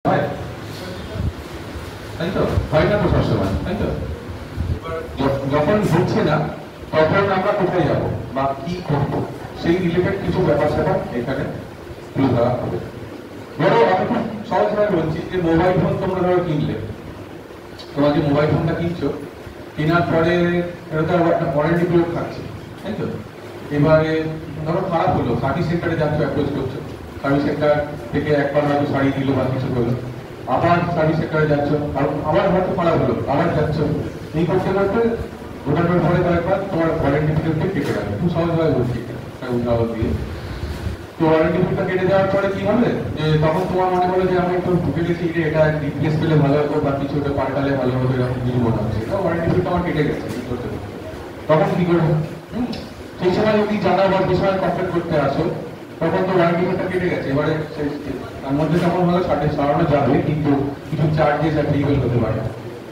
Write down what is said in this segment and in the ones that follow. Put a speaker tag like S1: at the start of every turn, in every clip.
S1: হয়, তাই তো? হয় না তো সবসময়, তাই তো? যখন হচ্ছে না তখন আমরা কোথায় যাব বা কি করব সেই রিলেটেড কিছু ব্যাপার স্যাপার এখানে তুলে ধরা হবে। ধরো আমি খুব সহজভাবে বলছি যে মোবাইল ফোন তোমরা ধরো কিনলে, তোমার যে মোবাইল ফোনটা কিনছো, কেনার পরে এটা তো একটা ওয়ারেন্টি পিরিয়ড থাকছে, তাই তো? এবারে ধরো খারাপ হলো, সার্ভিস সেন্টারে যাচ্ছ, অ্যাপ্রোচ করছো, সার্ভিস সেন্টার থেকে একবার হয়তো শাড়ি দিল বা কিছু হলো, আবার সার্ভিস সেন্টারে যাচ্ছ, কারণ আবার হয়তো খারাপ হলো, আবার যাচ্ছ, এই করতে করতে ঘোরানোর পরে কয়েকবার তোমার ওয়ারেন্টি পিরিয়ডটা কেটে যাবে। খুব সহজভাবে বলছি একটা উদাহরণ দিয়ে। তো ওয়ারেন্টি পিরিয়ডটা কেটে যাওয়ার পরে কি হবে, যে তখন তোমার মনে হলো যে আমি একটু ঢুকে গেছি, যে এটা রিপ্লেস পেলে ভালো হতো বা কিছু ওটা পাল্টালে ভালো হতো, এরকম কিছু মনে হচ্ছে। ওয়ারেন্টি পিরিয়ডটা আমার কেটে গেছে, কি করতে হবে? তখন কি করবো? সেই সময় যদি জানা বা যে সময় কমপ্লেন করতে আসো, তখন তো ওয়ারেন্টি পিরিয়ডটা কেটে গেছে। এবারে তার মধ্যে তখন হলো সারানো যাবে, কিন্তু কিছু চার্জেস অ্যাপ্লিকেবল হতে পারে।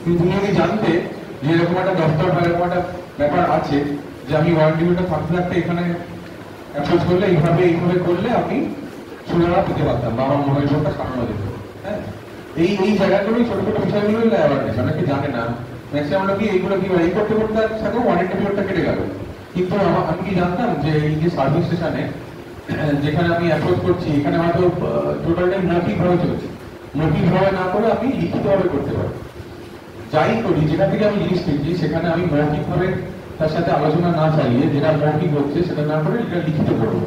S1: কিন্তু তুমি যদি জানতে যে এরকম একটা দপ্তর বা এরকম একটা ব্যাপার আছে, যে আমি ওয়ারেন্টি পিরিয়ডটা থাকতে থাকতে এখানে অ্যাপ্রোচ করলে এইভাবে করলে আমি সুরাহা পেতে পারতাম বা আমার মোবাইল ফোনটা সারানো যেত। হ্যাঁ, এই জায়গাগুলোই ছোট ছোট বিষয়গুলোই অ্যাওয়ারনেস, অনেকে জানে না। ম্যাক্সিমাম লোকই এইগুলো কি এই করতে করতে থাকো, ওয়ারেন্টি পিরিয়ডটা কেটে গেল। কিন্তু আমি কি জানতাম যে এই যে সার্ভিস স্টেশনে যেখানে আমি অ্যাপ্রোচ করছি, এখানে হয়তো টোটালটাই মৌখিকভাবে চলছে। মৌখিকভাবে না করে আমি লিখিতভাবে করতে পারি। যাই করি, যেখান থেকে আমি জিনিস কিনছি সেখানে আমি মৌখিকভাবে তার সাথে আলোচনা না চালিয়ে, যেটা মৌখিক হচ্ছে সেটা না করে এটা লিখিত করবো,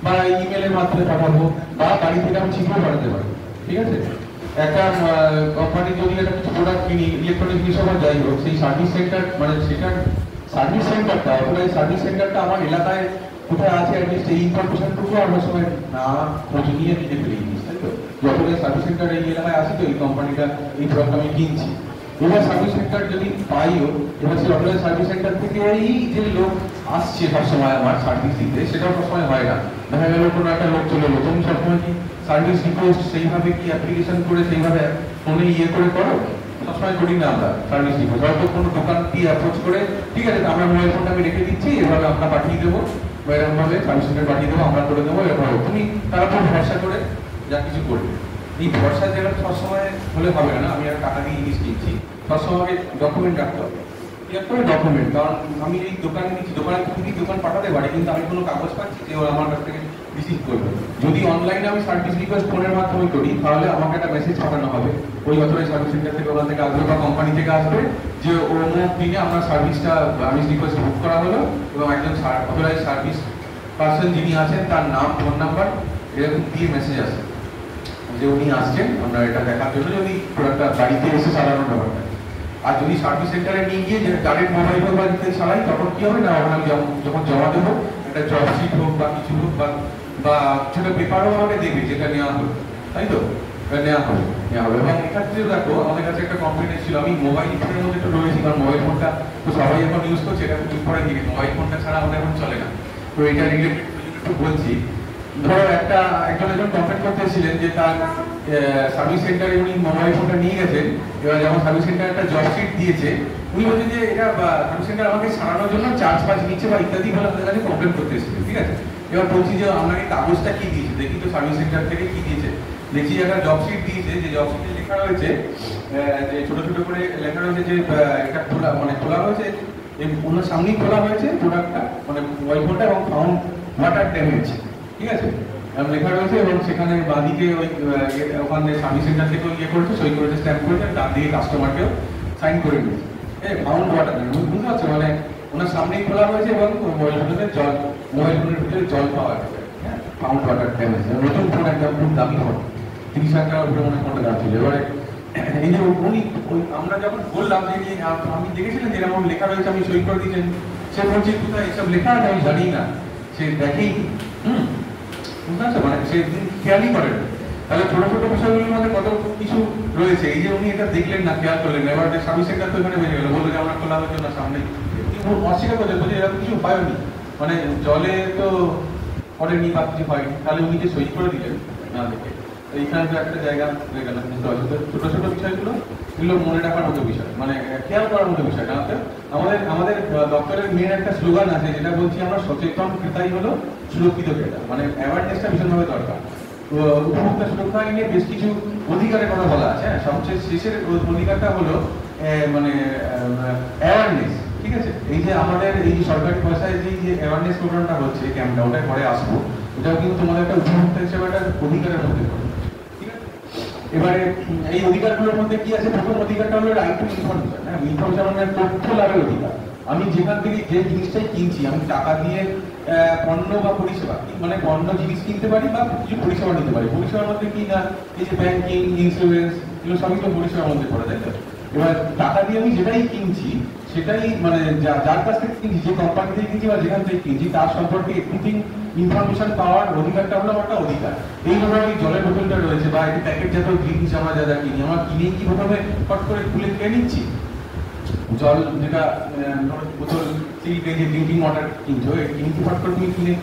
S1: বা ইমেলের মাধ্যমে পাঠাবো, বা বাড়ি থেকে আমি চিঠিও পাঠাতে পারি। ঠিক আছে? একটা কোম্পানি যদি একটা কিছু প্রোডাক্ট কিনি, ইলেকট্রনিক জিনিস আমার যাই হোক, সেই সার্ভিস সেন্টার মানে সেটার সার্ভিস সেন্টারটা অথবা এই সার্ভিস সেন্টারটা আমার এলাকায় কোথায় আছে, অ্যাটলিস্ট এই ইনফরমেশনটুকু আমরা সময় না খোঁজ নিয়ে নিজে পেয়ে নিস, তাই তো? যখন এই সার্ভিস সেন্টার এই এলাকায় আছে, তো এই কোম্পানিটা এই প্রোডাক্ট আমি কিনছি। এবার সার্ভিস সেন্টার যদি পাইও, এবার সেই অটোলাইজ সার্ভিস সেন্টার থেকে এই যে লোক আসছে সবসময় আমার সার্ভিস দিতে, সেটাও সবসময় হয় না। দেখা গেল কোনো একটা লোক চলে এলো, তুমি সবসময় কি সার্ভিস রিকোয়েস্ট সেইভাবে কি অ্যাপ্লিকেশন করে সেইভাবে ফোনে করো? সবসময় করি না আমরা সার্ভিস রিকোয়েস্ট। হয়তো কোনো দোকান দিয়ে অ্যাপ্রোচ করে, ঠিক আছে আমরা মোবাইল ফোনটা আমি রেখে দিচ্ছি, এভাবে আমরা পাঠিয়ে দেবো, বা এরকমভাবে সার্ভিস সেন্টার পাঠিয়ে দেবো, আমরা করে দেবো, এভাবে তুমি তার উপর ভরসা করে যা কিছু করবে। এই ভরসার জায়গাটা সবসময় হলে হবে না। আমি আর টাকা দিয়ে জিনিস কিনছি, সবসময় ডকুমেন্ট রাখতে হবে। ডকুমেন্ট, কারণ আমি এই দোকানে নিচ্ছি, দোকানে তুমি দোকান পাঠাতে পারি, কিন্তু আমি কোনো কাগজ পাচ্ছি যে ওরা আমার কাছ থেকে রিসিভ করবে। যদি অনলাইনে আমি সার্ভিস রিকোয়েস্ট ফোনের মাধ্যমে করি, তাহলে আমাকে একটা মেসেজ পাঠানো হবে ওই অথরাইজ সার্ভিস সেন্টার থেকে, ওখান থেকে আসবে বা কোম্পানি থেকে আসবে, যে অমুক দিনে আপনার সার্ভিস রিকোয়েস্ট বুক করা হলো, এবং একজন অথরাইজ সার্ভিস পার্সন যিনি আছেন তার নাম, ফোন নাম্বার এরকম দিয়ে মেসেজ আসে যে উনি আসছেন আমরা এটা দেখার জন্য, যদি প্রোডাক্টটা বাড়িতে এসে চালানোর ব্যাপারটা। আর যদি সার্ভিস সেন্টারে নিয়ে গিয়ে যে ডাইরেক্ট মোবাইল হোক বা চালাই, তখন কি হবে না, আমি যখন জমা দেবো, একটা জব শিট হোক বা কিছু হোক বা ছোট পেপারও আমাকে দেবে, যেটা নেওয়া হলো, তাই তো? নেওয়া হবে। এবং এক্ষেত্রে দেখো, আমাদের কাছে একটা কমপ্লেন ছিল, আমি মোবাইল ফোনের মধ্যে একটু রয়েছি, কারণ মোবাইল ফোনটা তো সবাই এখন ইউজ করছে, এটা খুব ইম্পর্টেন্ট জিনিস, মোবাইল ফোনটা ছাড়া আমাদের এখন চলে না। তো এটা রিলেটেড একটু বলছি। ধরো একজন কমপ্লেন করতে এসেছিলেন যে তার সার্ভিস সেন্টারে উনি মোবাইল ফোনটা নিয়ে গেছেন, এবার যখন সার্ভিস সেন্টার একটা জব শিট দিয়েছে, উনি বলছেন যে এটা সার্ভিস সেন্টার আমাকে সারানোর জন্য চার্জ নিচ্ছে বা ইত্যাদি বলে আমাদের কাছে কমপ্লেন করতে এসেছিলেন। ঠিক আছে? এবার বলছি যে আপনাকে কাগজটা কি দিয়েছে, দেখি তো সার্ভিস সেন্টার থেকে কি দিয়েছে। দেখছি একটা জব শিট দিয়েছে, যে জব শিটে লেখা রয়েছে, যে ছোট ছোট করে লেখা রয়েছে যে এটা খোলা হয়েছে, ওনার সামনেই খোলা হয়েছে প্রোডাক্টটা, মানে মোবাইল ফোনটা, এবং ফাউন্ড ওয়াটার ড্যামেজ। ঠিক আছে? লেখা রয়েছে, এবং সেখানে বাঁদিকে ওখানে সার্ভিস সেন্টার থেকে করেছে, সই করেছে, স্ট্যাম্প করেছে, ডান দিকে কাস্টমারকেও সাইন করে দিয়েছে। ফাউন্ড ওয়াটার ড্যামেজ, বুঝতে পারছো? মানে ওনার সামনেই খোলা হয়েছে, এবং মোবাইল ফোনের ভিতরে জল পাওয়া যাবে। হ্যাঁ, ফাউন্ড ওয়াটার ড্যামেজ। নতুন ফোন একদম খুব দামি ফোন, 30,000 টাকার উপরে মনে ফোনটা দাম ছিল। এবারে এই যে উনি আমরা যখন বললাম যে আমি দেখেছিলেন যে এরকম লেখা রয়েছে, আমি সই করে দিয়েছেন, সে বলছে কোথায় এসব লেখা আছে, আমি জানি না, সে দেখেই বুঝতে পারছো? মানে সে খেয়ালই করেন। তাহলে ছোট ছোট বিষয়গুলোর মধ্যে কত কিছু রয়েছে। এই যে উনি এটা দেখলেন না, খেয়াল করলেন না, এবার সার্ভিস সেন্টার তো এখানে বেরিয়ে গেল, বললো যে আমরা খোলা হচ্ছে না সামনে, অস্বীকার করছে, বলছে এরকম কিছু হয়নি, মানে জলে তো করেনি বা কিছু হয়নি। তাহলে উনি যে সই করে দিলেন না দেখে, এইখানে তো একটা জায়গা হয়ে গেল। বুঝতে পারছো? ছোট ছোট বিষয়গুলো এগুলো মনে রাখার মতো বিষয়, মানে খেয়াল করার মতো বিষয়। কারণ আমাদের দপ্তরের মেন একটা স্লোগান আছে, যেটা বলছি আমরা সচেতন ক্রেতাই হলো সুরক্ষিত ক্রেতা, মানে অ্যাওয়ারনেসটা ভীষণভাবে দরকার। উপভোক্তা সুরক্ষা আইনে বেশ কিছু অধিকারের কথা বলা আছে। হ্যাঁ, সবচেয়ে শেষের অধিকারটা হলো মানে অ্যাওয়ারনেস। ঠিক আছে, এই যে আমাদের এই সরকারি ভাষায় যে অ্যাওয়ারনেস প্রোগ্রামটা হচ্ছে, ক্যাম্পটা, ওটার পরে আসবো, ওটাও কিন্তু তোমাদের একটা উপভোক্তা হিসেবে একটা অধিকারের মধ্যে পড়ে। ঠিক আছে, এবারে এই অধিকারগুলোর মধ্যে কি আছে? প্রথম অধিকারটা হলো রাইট টু ইনফরমেশন। হ্যাঁ, ইনফরমেশন মানে তথ্য লাভের অধিকার। আমি যেখান থেকে যে জিনিসটাই কিনছি, আমি টাকা দিয়ে পণ্য বা পরিষেবা, মানে পণ্য জিনিস কিনতে পারি বা কিছু পরিষেবা নিতে পারি। পরিষেবার মধ্যে কি না, এই যে ব্যাংকিং, ইন্স্যুরেন্স, এগুলো সবই তো পরিষেবার মধ্যে পড়ে, তাই তো? এবার টাকা দিয়ে আমি যেটাই কিনছি, সেটাই মানে যার কাছ থেকে কিনছি, যে কোম্পানি থেকে কিনছি বা যেখান থেকে কিনছি, তার সম্পর্কে এভরিথিং ইনফরমেশন পাওয়ার অধিকারটা হলো একটা অধিকার। এইভাবে আমি জলের বোতলটা রয়েছে বা একটি প্যাকেট জাতীয় জিনিস আমরা যা কিনি, আমরা কিনে কি প্রথমে ফট করে খুলে খেয়ে নিচ্ছি? জল যেটা বোতল সিলকে যে ড্রিঙ্কিং ওয়াটার কিনছো, কিন্তু ফট করে তুমি কিনে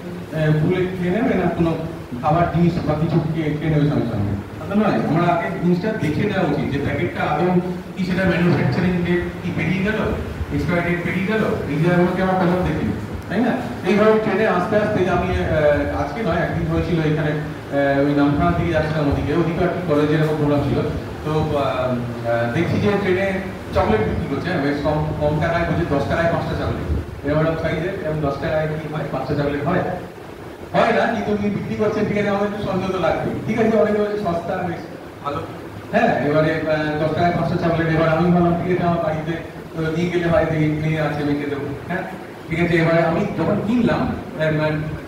S1: খুলে খেয়ে নেবে, না কোনো খাবার জিনিস বা কিছু খেয়ে নেবে সঙ্গে সঙ্গে? নয়, আমরা আগে জিনিসটা দেখে নেওয়া উচিত যে প্যাকেটটা আদৌ কি, সেটা ম্যানুফ্যাকচারিং ডেট কি পেরিয়ে গেল, এক্সপায়ারি ডেট পেরিয়ে গেল, এই জায়গাগুলোকে আমরা প্রথম দেখি, তাই না? এইভাবে ট্রেনে আস্তে আস্তে আমি আজকে নয়, একদিন হয়েছিল এখানে, ওই নামখানা দিকে যাচ্ছিলাম, ওদিকে আর কি কলেজের এরকম প্রোগ্রাম ছিল। তো দেখছি যে ট্রেনে চকলেট বিক্রি করছে, বেশ কম কম টাকায়, বলছে 10 টাকায় 5টা চকলেট। এরকম সাইজের, এবং 10 টাকায় কি হয়, 5টা চকলেট হয়? হয় না, কিন্তু উনি বিক্রি করছেন। ঠিক আছে, আমাদের একটু সন্দেহ তো লাগবে। ঠিক আছে, অনেকে বলছে সস্তা, বেশ ভালো। হ্যাঁ, এবারে 10 টাকায় 5টা চকলেট। এবার আমি ভাবলাম ঠিক আছে, আমার বাড়িতে নিয়ে গেলে বাড়িতে নিয়ে আছে, মেখে দেবো। হ্যাঁ, ঠিক আছে। এবারে আমি যখন কিনলাম,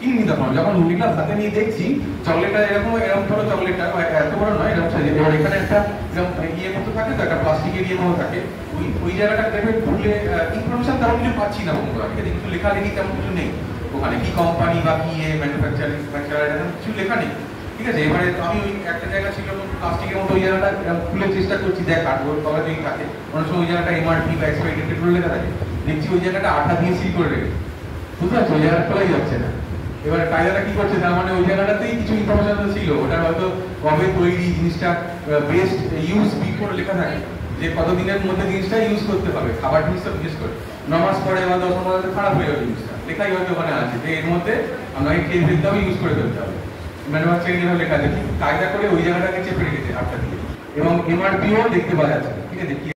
S1: কিনি তখন যখন নিলাম, হাতে নিয়ে দেখছি চকলেটটা এরকম ধরো, চকলেটটা এত বড় নয়, এরকম সাইজের। এবার এখানে একটা ইয়ে মতো থাকে, তো একটা প্লাস্টিকের ইয়ে মতো থাকে, ওই জায়গাটা দেখবে খুলে ইনফরমেশন তেমন কিছু পাচ্ছি না বন্ধুরা। ঠিক আছে, কিছু লেখালেখি তেমন কিছু নেই ওখানে, কি কোম্পানি বা কি ম্যানুফ্যাকচারার এরকম কিছু লেখা নেই। ঠিক আছে, এবারে আমি ওই একটা জায়গা ছিল প্লাস্টিকের মতো, ওই জায়গাটা খুলে চেষ্টা করছি, দেখ কার্ডবোর্ড কভার যদি থাকে, অনেক সময় ওই জায়গাটা এমআরপি বা এক্সপায়ারি ডেট লেখা থাকে, দেখছি ওই জায়গাটা আঠা দিয়ে সিল করে রেখেছে। বুঝতে পারছো, ওই জায়গাটা খোলাই যাচ্ছে না। এবার কায়দাটা কি করছে, তার মানে ওই জায়গাটাতেই কিছু ইনফরমেশন ছিল, ওটা হয়তো কবে তৈরি, জিনিসটা বেস্ট ইউজ বিফোর লেখা থাকে, যে কতদিনের মধ্যে জিনিসটা ইউজ করতে হবে। খাবার জিনিসটা বিশেষ করে 9 মাস পরে বা 10 মাস খারাপ হয়ে যাবে জিনিসটা, লেখাই হয়তো ওখানে আছে যে এর মধ্যে আমরা খেয়ে ফেলতে হবে, ইউজ করে ফেলতে হবে। ম্যানুফ্যাকচারিং যেভাবে লেখা আছে, কায়দা করে ওই জায়গাটাকে চেপে রেখেছে আটটা দিয়ে, এবং এমআরপিও দেখতে পাওয়া যাচ্ছে। ঠিক আছে।